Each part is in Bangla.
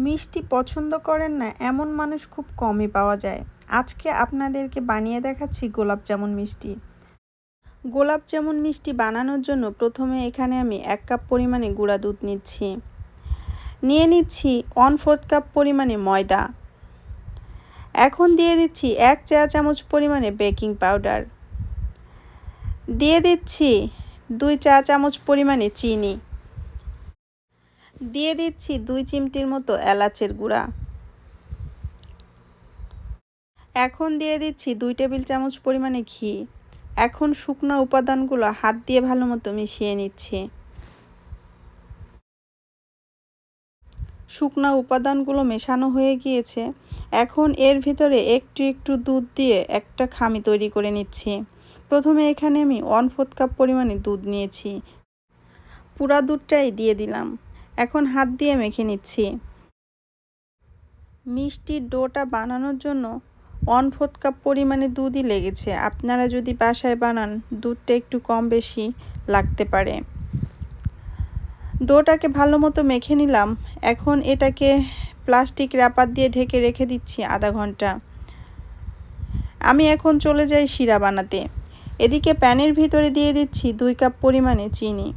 মিষ্টি পছন্দ করেন না এমন মানুষ খুব কমই পাওয়া যায়। আজকে আপনাদেরকে বানিয়ে দেখাচ্ছি গোলাপ জামুন মিষ্টি। গোলাপ জামুন মিষ্টি বানানোর জন্য প্রথমে এখানে আমি 1 কাপ পরিমাণে গুঁড়া দুধ নিচ্ছি। নিয়ে নিচ্ছি 1/4 কাপ পরিমাণে ময়দা। এখন দিয়ে দিচ্ছি 1 চা চামচ পরিমাণে বেকিং পাউডার। দিয়ে দিচ্ছি 2 চা চামচ পরিমাণে চিনি। দিয়ে দিচ্ছি 2 চিমটির মতো এলাচের গুঁড়া। এখন দিয়ে দিচ্ছি 2 টেবিল চামচ পরিমাণে ঘি। এখন শুকনো উপাদানগুলো হাত দিয়ে ভালো মতো মিশিয়ে নিচ্ছি। শুকনো উপাদানগুলো মেশানো হয়ে গিয়েছে। এখন এর ভিতরে একটু একটু দুধ দিয়ে একটা খামি তৈরি করে নিচ্ছি। প্রথমে এখানে আমি 1/4 কাপ পরিমাণে দুধ নিয়েছি। পুরা দুধটাই দিয়ে দিলাম। এখন হাত দিয়ে মেখে নিচ্ছি। মিষ্টির ডোটা বানানোর জন্য 1/4 কাপ পরিমাণে দুধই লেগেছে। আপনারা যদি বাসায় বানান দুধটা একটু কম বেশি লাগতে পারে। ডোটাকে ভালো মতো মেখে নিলাম। এখন এটাকে প্লাস্টিক র্যাপার দিয়ে ঢেকে রেখে দিচ্ছি আধা ঘন্টা। আমি এখন চলে যাই শিরা বানাতে। এদিকে প্যানের ভিতরে দিয়ে দিচ্ছি 2 কাপ পরিমাণে চিনি।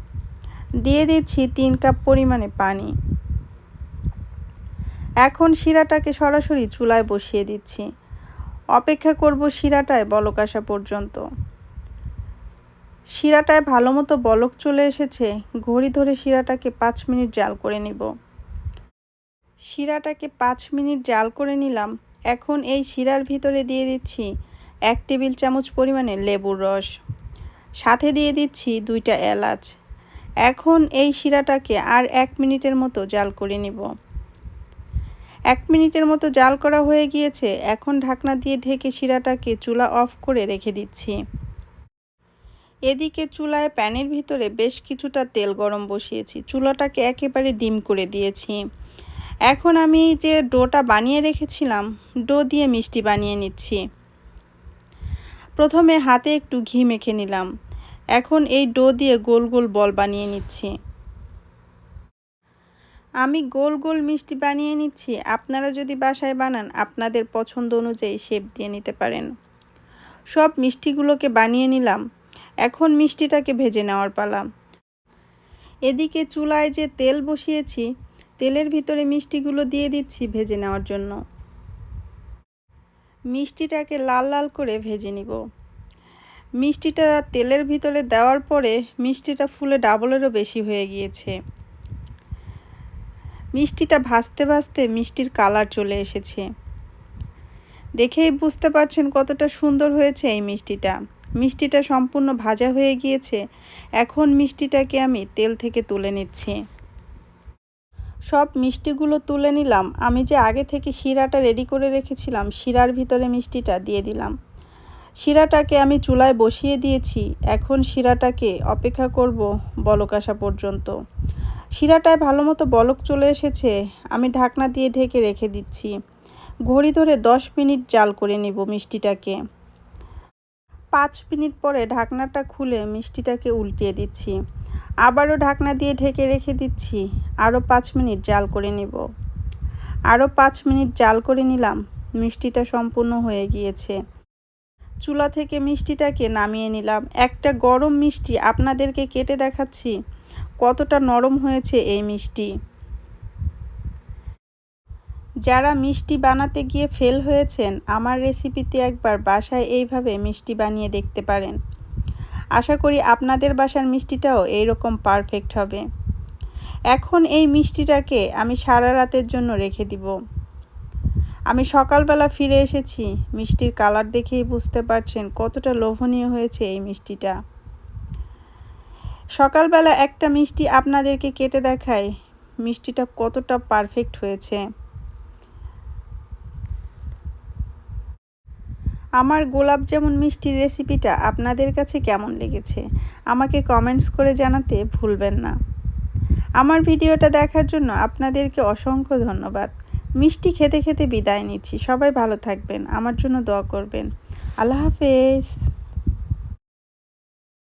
দিয়ে দিচ্ছি 3 কাপ পরিমাণে পানি। এখন শিরাটাকে সরাসরি চুলায় বসিয়ে দিচ্ছি। অপেক্ষা করব শিরাটায় বলক আসা পর্যন্ত। শিরাটায় ভালো মতো বলক চলে এসেছে। ঘড়ি ধরে শিরাটাকে 5 মিনিট জাল করে নিব। শিরাটাকে 5 মিনিট জাল করে নিলাম। এখন এই শিরার ভিতরে দিয়ে দিচ্ছি 1 টেবিল চামচ পরিমাণে লেবুর রস। সাথে দিয়ে দিচ্ছি 2টা এলাচ। এখন এই শিরাটাকে আর 1 মিনিটের মতো জাল করে নিব। 1 মিনিটের মতো জাল করা হয়ে গিয়েছে। এখন ঢাকনা দিয়ে ঢেকে শিরাটাকে চুলা অফ করে রেখে দিচ্ছি। এদিকে চুলায় প্যানের ভিতরে বেশ কিছুটা তেল গরম বসিয়েছি। চুলাটাকে একেবারে ডিম করে দিয়েছি। এখন আমি যে ডোটা বানিয়ে রেখেছিলাম, ডো দিয়ে মিষ্টি বানিয়ে নিচ্ছি। প্রথমে হাতে একটু ঘি মেখে নিলাম। এখন এই ডো দিয়ে গোল গোল বল বানিয়ে নিচ্ছি। আমি গোল গোল মিষ্টি বানিয়ে নিচ্ছি। আপনারা যদি বাসায় বানান আপনাদের পছন্দ অনুযায়ী শেপ দিয়ে নিতে পারেন। সব মিষ্টিগুলোকে বানিয়ে নিলাম। এখন মিষ্টিটাকে ভেজে নেওয়ার পালা। এদিকে চুলায় যে তেল বসিয়েছি, তেলের ভিতরে মিষ্টিগুলো দিয়ে দিচ্ছি ভেজে নেওয়ার জন্য। মিষ্টিটাকে লাল লাল করে ভেজে নিব। মিষ্টিটা তেলের ভিতরে দেওয়ার পরে মিষ্টিটা ফুলে ডাবলেরও বেশি হয়ে গিয়েছে। মিষ্টিটা ভাজতে ভাজতে মিষ্টির কালার চলে এসেছে। দেখেই বুঝতে পারছেন কতটা সুন্দর হয়েছে এই মিষ্টিটা। মিষ্টিটা সম্পূর্ণ ভাজা হয়ে গিয়েছে। এখন মিষ্টিটাকে আমি তেল থেকে তুলে নিচ্ছি। সব মিষ্টিগুলো তুলে নিলাম। আমি যে আগে থেকে শিরাটা রেডি করে রেখেছিলাম, শিরার ভিতরে মিষ্টিটা দিয়ে দিলাম। শিরাটাকে আমি চুলায় বসিয়ে দিয়েছি। এখন শিরাটাকে অপেক্ষা করব বলক আসা পর্যন্ত। শিরাটায় ভালো মতো বলক চলে এসেছে। আমি ঢাকনা দিয়ে ঢেকে রেখে দিচ্ছি। ঘড়ি ধরে 10 মিনিট জাল করে নিব মিষ্টিটাকে। 5 মিনিট পরে ঢাকনাটা খুলে মিষ্টিটাকে উল্টিয়ে দিচ্ছি। আবারও ঢাকনা দিয়ে ঢেকে রেখে দিচ্ছি। আরও 5 মিনিট জাল করে নেব। আরও 5 মিনিট জাল করে নিলাম। মিষ্টিটা সম্পূর্ণ হয়ে গিয়েছে। চুলা থেকে মিষ্টিটাকে নামিয়ে নিলাম। একটা গরম মিষ্টি আপনাদেরকে কেটে দেখাচ্ছি কতটা নরম হয়েছে এই মিষ্টি। যারা মিষ্টি বানাতে গিয়ে ফেল হয়েছেন, আমার রেসিপিতে একবার বাসায় এইভাবে মিষ্টি বানিয়ে দেখতে পারেন। আশা করি আপনাদের বাসার মিষ্টিটাও এইরকম পারফেক্ট হবে। এখন এই মিষ্টিটাকে আমি সারা রাতের জন্য রেখে দিব। আমি সকালবেলা ফিরে এসেছি। মিষ্টির কালার দেখেই বুঝতে পারছেন কতটা লোভনীয় হয়েছে এই মিষ্টিটা। সকালবেলা একটা মিষ্টি আপনাদেরকে কেটে দেখাই মিষ্টিটা কতটা পারফেক্ট হয়েছে। আমার গোলাপ জামুন মিষ্টির রেসিপিটা আপনাদের কাছে কেমন লেগেছে আমাকে কমেন্টস করে জানাতে ভুলবেন না। আমার ভিডিওটা দেখার জন্য আপনাদেরকে অসংখ্য ধন্যবাদ। মিষ্টি খেতে খেতে বিদায় নিচ্ছি। সবাই ভালো থাকবেন, আমার জন্য দোয়া করবেন। আল্লাহ হাফেজ।